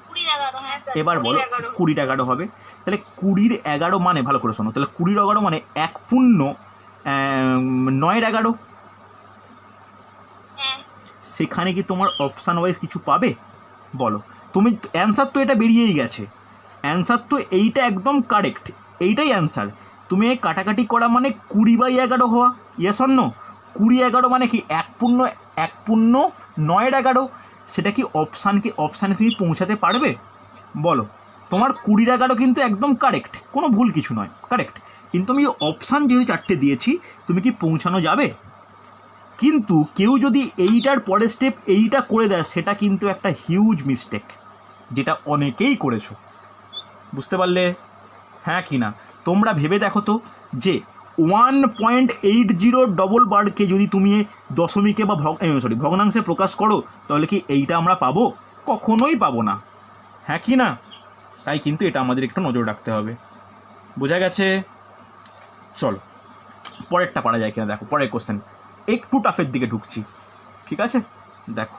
20-11, হ্যাঁ স্যার। এবার বলো 20-11 হবে। তাহলে 20-11 মানে, ভালো করে শোনো, তাহলে 20-11 মানে 1.9-11। সেখানে কি তোমার অপশান ওয়াইজ কিছু পাবে? বলো তুমি। অ্যান্সার তো এটা বেরিয়েই গেছে, অ্যান্সার তো এইটা একদম কারেক্ট, এইটাই অ্যান্সার। তুমি এই কাটাকাটি করা মানে 20/11 হওয়া, ইয়েস অর নো? 20-11 মানে কি 1.9-11, সেটা কি অপশানে তুমি পৌঁছাতে পারবে? বলো। তোমার 20-11 কিন্তু একদম কারেক্ট, কোনো ভুল কিছু নয়, কারেক্ট। কিন্তু আমি অপশান যেহেতু 4টে দিয়েছি, তুমি কি পৌঁছানো যাবে? কিন্তু কেউ যদি এইটার পরের স্টেপ এইটা করে দেয়, সেটা কিন্তু একটা হিউজ মিস্টেক, যেটা অনেকেই করেছো। বুঝতে পারলে? হ্যাঁ কি না? তোমরা ভেবে দেখো তো, যে 1.80 ডবল বারকে যদি তুমি দশমিকে বা ভগ্নাংশে প্রকাশ করো, তাহলে কি এইটা আমরা পাবো? কখনোই পাবো না, হ্যাঁ কি না? তাই কিন্তু এটা আমাদের একটু নজর রাখতে হবে। বোঝা গেছে? চলো পরেরটা পারা যায় কিনা দেখো। পরের কোশ্চেন একটু টাফের দিকে ঢুকছি, ঠিক আছে? দেখো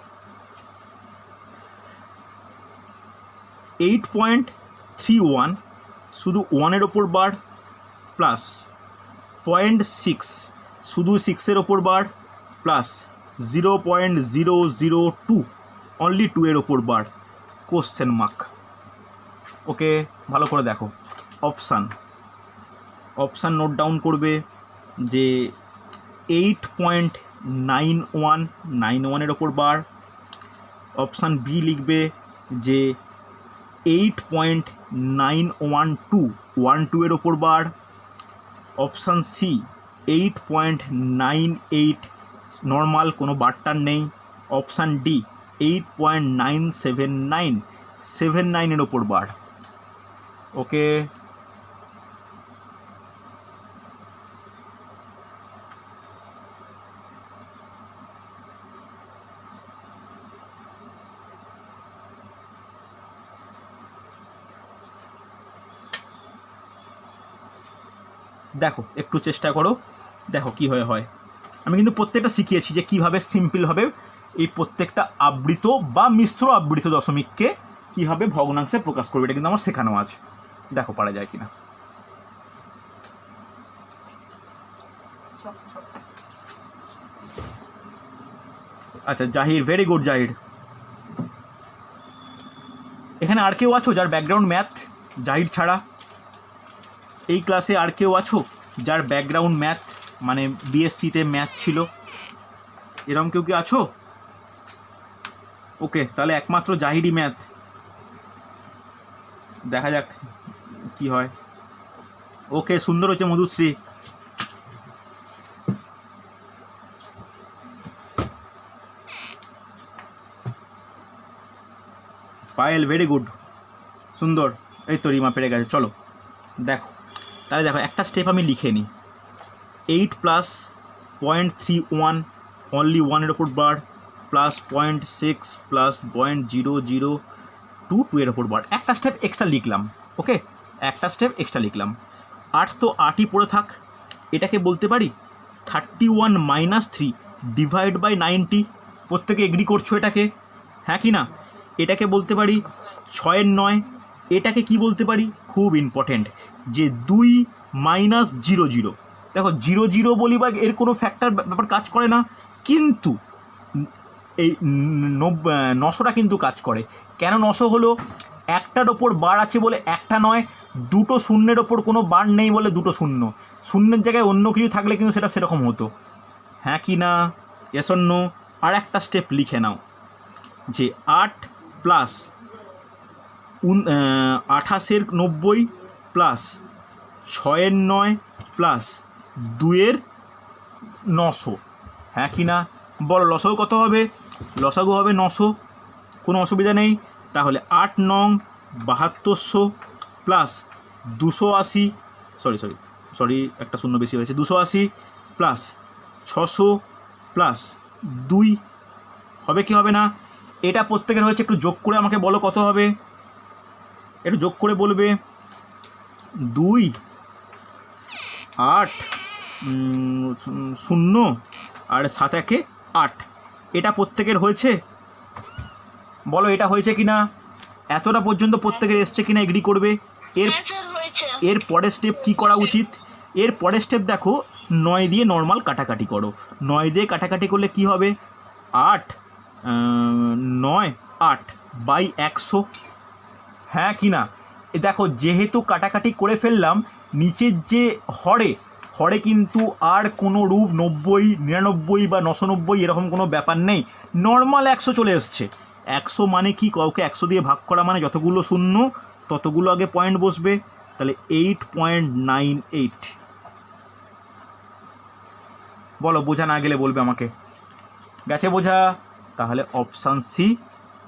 8.31 শুধু 1-এর ওপর বার, প্লাস 0.6 শুধু 6-এর ওপর বার, প্লাস 0.002 অনলি 2-এর ওপর বার, কোশ্চেন মার্ক। ওকে, ভালো করে দেখো। অপশান নোট ডাউন করবে যে 8.91 ওপর বার। অপশান বি লিখবে যে 8.912 এর ওপর বার। অপশান সি 8.98 নর্মাল, কোনো বারটার নেই। অপশান ডি 8.979 এর ওপর বার। ওকে, দেখো একটু চেষ্টা করো, দেখো কী হয়। আমি কিন্তু প্রত্যেকটা শিখিয়েছি যে কীভাবে সিম্পলভাবে এই প্রত্যেকটা আবৃত বা মিশ্র আবৃত দশমিককে কীভাবে ভগ্নাংশে প্রকাশ করবে, এটা কিন্তু আমার শেখানো আছে। দেখো পারা যায় কিনা। আচ্ছা জাহির, ভেরি গুড জাহির। এখানে আর কেউ আছো যার ব্যাকগ্রাউন্ড ম্যাথ জাহির ছাড়া? এই ক্লাসে আর কেউ আছো যার ব্যাকগ্রাউন্ড ম্যাথ, মানে বিএসসিতে ম্যাথ ছিল, এরকম কেউ কি আছো? ওকে, তাহলে একমাত্র জাহিরই ম্যাথ। দেখা যাক কি হয়। ওকে, সুন্দর হচ্ছে মধুশ্রী। পায়েল, ভেরি গুড, সুন্দর। এই তো রিমা পেরে গেছে। চলো দেখো, তাহলে দেখো একটা স্টেপ আমি লিখে নিই। 8 প্লাস 0.31 অনলি 1 এর ওপর বার, প্লাস 0.6 প্লাস 0.002 2 এর ওপর বার। একটা স্টেপ এক্সট্রা লিখলাম। ওকে, একটা স্টেপ এক্সট্রা লিখলাম। 8 তো 8ই পড়ে থাক। এটাকে বলতে পারি 31 মাইনাস 3 ডিভাইড বাই 90। প্রত্যেকে এগ্রি করছো এটাকে, হ্যাঁ কি না? এটাকে বলতে পারি 6 9। এটাকে কি বলতে পারি, খুব ইম্পর্টেন্ট, যে 2 মাইনাস 0 0। দেখো 0 0 বলি বা এর কোনো ফ্যাক্টর ব্যাপার কাজ করে না, কিন্তু এই 900টা কিন্তু কাজ করে। কেন 900 হলো? একটার ওপর বার আছে বলে একটা নয়, দুটো শূন্যের ওপর কোনো বার নেই বলে দুটো শূন্য। শূন্যের জায়গায় অন্য কিছু থাকলে কিন্তু সেটা সেরকম হতো, হ্যাঁ কি না? S or no? আর একটা স্টেপ লিখে নাও যে 8 প্লাস 28 90 প্লাস 6 9 প্লাস 2 900, হ্যাঁ কি না? বলো লসাগু কত হবে? লসাগু হবে 900, কোনো অসুবিধা নেই। তাহলে 8 9 7200 প্লাস 280, সরি একটা শূন্য বেশি হয়েছে, 280 প্লাস 600 প্লাস 2 হবে কি হবে না? এটা প্রত্যেকের হয়েছে, একটু যোগ করে আমাকে বলো কত হবে, একটু যোগ করে বলবে। 2 8 0 আর 7 1 8। এটা প্রত্যেকের হয়েছে, বলো এটা হয়েছে কি না? এতটা পর্যন্ত প্রত্যেকের এসছে কিনা এগ্রি করবে। এর পরের স্টেপ কি করা উচিত? এর পরের স্টেপ দেখো, 9 দিয়ে নর্মাল কাটাকাটি করো। 9 দিয়ে কাটাকাটি করলে কি হবে? 8 9 8 বাই 100, হ্যাঁ কি না? দেখো যেহেতু কাটাকাটি করে ফেললাম, নিচের যে হরে কিন্তু আর কোনো রূপ 90 99 বা 990 এরকম কোনো ব্যাপার নেই, নর্মাল 100 চলে এসছে। 100 মানে কি? কাউকে 100 দিয়ে ভাগ করা মানে যতগুলো শূন্য ততগুলো আগে পয়েন্ট বসবে। তাহলে 8.98। বলো বোঝা না গেলে বলবে আমাকে, গেছে বোঝা? তাহলে অপশান সি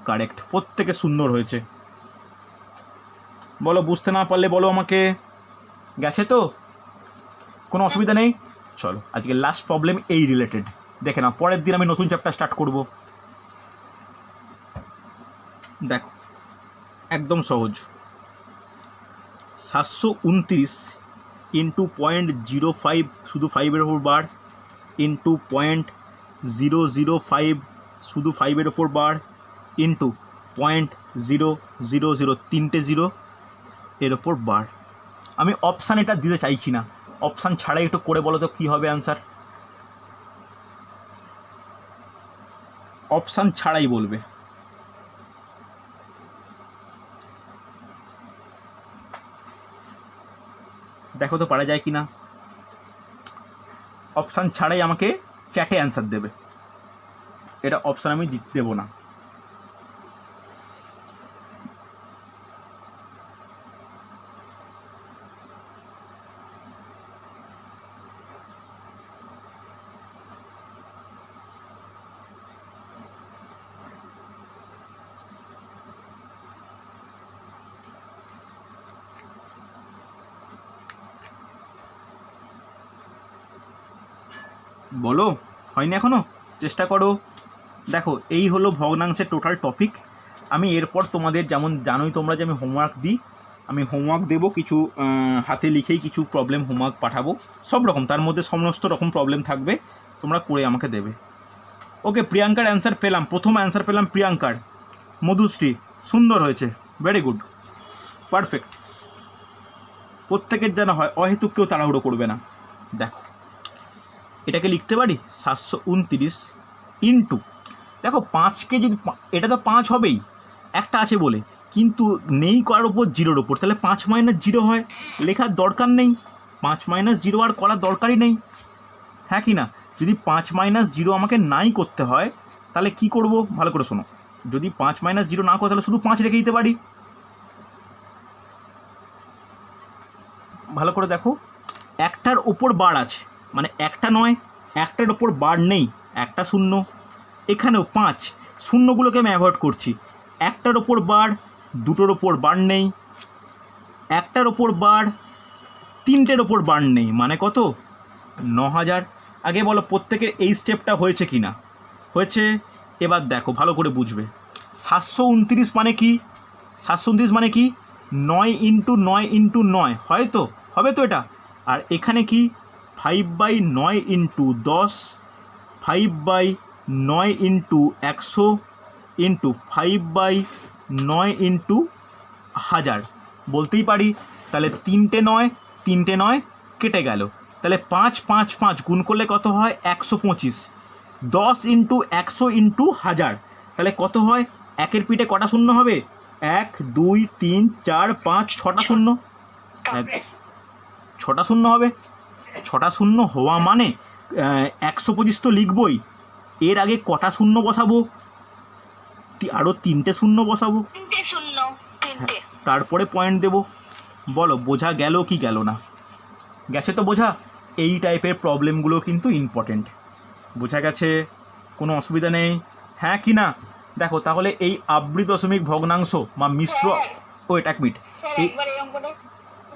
কারেক্ট, প্রত্যেকে সুন্দর হয়েছে। বলো বুঝতে না পারলে বলো আমাকে, গেছে তো? কোনো অসুবিধা নেই। চলো আজকে লাস্ট প্রবলেম এই রিলেটেড দেখে না, পরের দিন আমি নতুন চ্যাপ্টার স্টার্ট করব। দেখো একদম সহজ, 729 ইন্টু 0.05 শুধু 5-এর ওপর বার, ইন্টু 0.005 শুধু 5-এর ওপর বার, ইন্টু 0.000 তিনটে 0 এর ওপর বার। আমি অপশান এটা দিতে চাইছি না, অপশান ছাড়াই একটু করে বলো তো কী হবে অ্যান্সার। অপশান ছাড়াই বলবে। দেখো তো পারা যায় কি না। অপশান ছাড়াই আমাকে চ্যাটে অ্যান্সার দেবে, এটা অপশান আমি দেবো না। বলো হয়নি এখনও? চেষ্টা করো। দেখো এই হলো ভগ্নাংশের টোটাল টপিক। আমি এরপর তোমাদের যেমন জানোই তোমরা যে আমি হোমওয়ার্ক দিই, আমি হোমওয়ার্ক দেবো কিছু, হাতে লিখেই কিছু প্রবলেম হোমওয়ার্ক পাঠাবো, সব রকম, তার মধ্যে সমস্ত রকম প্রবলেম থাকবে, তোমরা করে আমাকে দেবে। ওকে, প্রিয়াঙ্কার অ্যান্সার পেলাম, প্রথম অ্যান্সার পেলাম প্রিয়াঙ্কার। মধুশ্রী, সুন্দর হয়েছে, ভেরি গুড, পারফেক্ট। প্রত্যেকের যেন হয়, অহেতুক কেউ তাড়াহুড়ো করবে না। দেখো এটাকে লিখতে পারি 729 ইন্টু, দেখো 5কে যদি, এটা তো 5 হবেই, একটা আছে বলে, কিন্তু নেই করার ওপর জিরোর ওপর, তাহলে 5 - 0 হয়, লেখার দরকার নেই, 5 - 0 আর করার দরকারই নেই, হ্যাঁ কি না? যদি 5 - 0 আমাকে নাই করতে হয় তাহলে কি করব, ভালো করে শোনো, যদি 5 - 0 না করতে তাহলে শুধু 5 রেখে দিতে পারি। ভালো করে দেখো, একটার ওপর বার আছে, মানে একটা নয়, একটার ওপর বার নেই, একটা শূন্য, এখানেও 5, শূন্যগুলোকে আমি অ্যাভয়েড করছি, একটার ওপর বার, দুটোর ওপর বার নেই, একটার ওপর বার, তিনটের ওপর বার নেই, মানে কত? 9000। আগে বলো প্রত্যেকের এই স্টেপটা হয়েছে কি না? হয়েছে। এবার দেখো ভালো করে বুঝবে, 729 মানে কি? 729 মানে কি? 9 × 9 × 9, হয়তো হবে তো এটা। আর এখানে কি 5/9 × 10, 5/9 × 100 × 5/9 × 1000 বলতেই পারি। তাহলে 3টে 9 কেটে গেল, তাহলে 5 5 5 গুণ করলে কত হয়? 125। 10 × 100 × 1000, তাহলে কত হয়? একের পিঠে কটা শূন্য হবে? 1 2 3 4 5 6টা শূন্য, 6টা শূন্য হবে। 6টা শূন্য হওয়া মানে 125 তো লিখবই, এর আগে কটা শূন্য বসাবো? আরও 3টে শূন্য বসাবো, 3টে শূন্য, 3টে, তারপরে পয়েন্ট দেব। বলো বোঝা গেল কি গেল না? গেছে তো বোঝা? এই টাইপের প্রবলেমগুলো কিন্তু ইম্পর্টেন্ট, বোঝা গেছে? কোনো অসুবিধা নেই, হ্যাঁ কি না? দেখো তাহলে এই আবৃত দশমিক ভগ্নাংশ বা মিশ্র, ওয়েট এক মিনিট, এই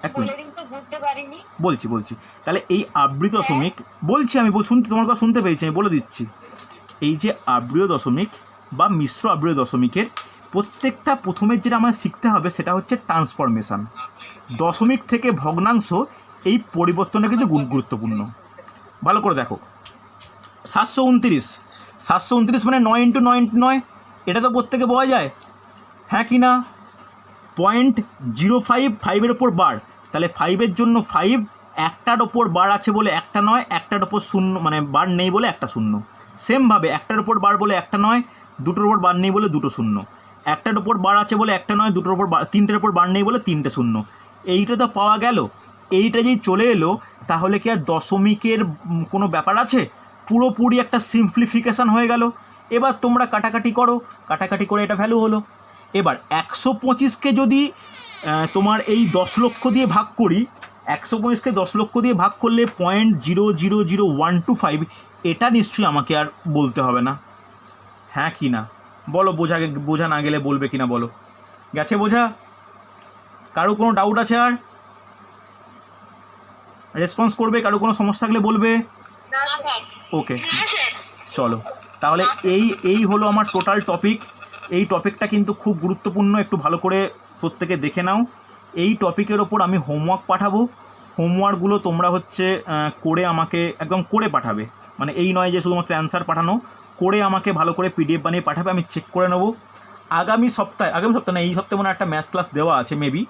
এক মিনিট বলছি, তাহলে এই আবৃত দশমিক, বলছি আমি, শুনতে তোমার কথা শুনতে পেয়েছি, আমি বলে দিচ্ছি। এই যে আবৃত দশমিক বা মিশ্র আবৃত দশমিকের প্রত্যেকটা প্রথমের যেটা আমার শিখতে হবে সেটা হচ্ছে ট্রান্সফরমেশান। দশমিক থেকে ভগ্নাংশ, এই পরিবর্তনটা কিন্তু গুরুত্বপূর্ণ। ভালো করে দেখো, 729 মানে 9 × 9 × 9, এটা তো প্রত্যেকে পাওয়া যায়, হ্যাঁ কি না? 0.05, 5-এর ওপর বার, তাহলে 5-এর জন্য 5, একটার ওপর বার আছে বলে একটা নয়, একটার ওপর শূন্য মানে বার নেই বলে একটা শূন্য। সেমভাবে একটার ওপর বার বলে একটা নয়, দুটোর ওপর বার নেই বলে দুটো শূন্য, একটার ওপর বার আছে বলে একটা নয়, দুটোর ওপর তিনটের ওপর বার নেই বলে তিনটে শূন্য। এইটা তো পাওয়া গেল, এইটা যেই চলে এলো, তাহলে কি আর দশমিকের কোনো ব্যাপার আছে? পুরোপুরি একটা সিম্পলিফিকেশান হয়ে গেল। এবার তোমরা কাটাকাটি করো, কাটাকাটি করে এটা ভ্যালু হলো। এবার 125কে যদি তোমার এই 10 লক্ষ দিয়ে ভাগ করি, 125কে 10 লক্ষ দিয়ে ভাগ করলে 0.000125, এটা নিশ্চয়ই আমাকে আর বলতে হবে না, হ্যাঁ কি না? বলো বোঝা না গেলে বলবে কি না বলো? গেছে বোঝা? কারো কোনো ডাউট আছে? আর রেসপন্স করবে, কারো কোনো সমস্যা থাকলে বলবে। ওকে চলো তাহলে এই হলো আমার টোটাল টপিক। এই টপিকটা কিন্তু খুব গুরুত্বপূর্ণ, একটু ভালো করে প্রত্যেকে দেখে নাও। এই টপিকের ওপর আমি হোমওয়ার্ক পাঠাবো, হোমওয়ার্কগুলো তোমরা হচ্ছে করে আমাকে একদম করে পাঠাবে, মানে এই নয় যে শুধুমাত্র অ্যান্সার পাঠানো, করে আমাকে ভালো করে PDF বানিয়ে পাঠাবে, আমি চেক করে নেবো। আগামী সপ্তাহে না, এই সপ্তাহে মনে একটা ম্যাথ ক্লাস দেওয়া আছে, মেবি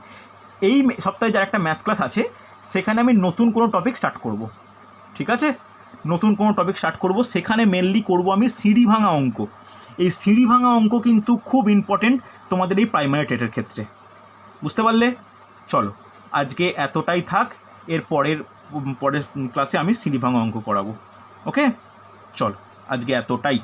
এই সপ্তাহে যার একটা ম্যাথ ক্লাস আছে, সেখানে আমি নতুন কোনো টপিক স্টার্ট করব, ঠিক আছে? নতুন কোনো টপিক স্টার্ট করব, সেখানে মেনলি করব আমি সিঁড়ি ভাঙা অঙ্ক। এই সিঁড়ি ভাঙা অঙ্ক কিন্তু খুব ইম্পর্টেন্ট তোমাদের এই প্রাইমারি টেটের ক্ষেত্রে, বুঝতে পারলে? চলো আজকে এতটাই থাক, এর পরের ক্লাসে আমি সিঁড়ি ভাঙা অঙ্ক করাবো। ওকে চলো আজকে এতটাই।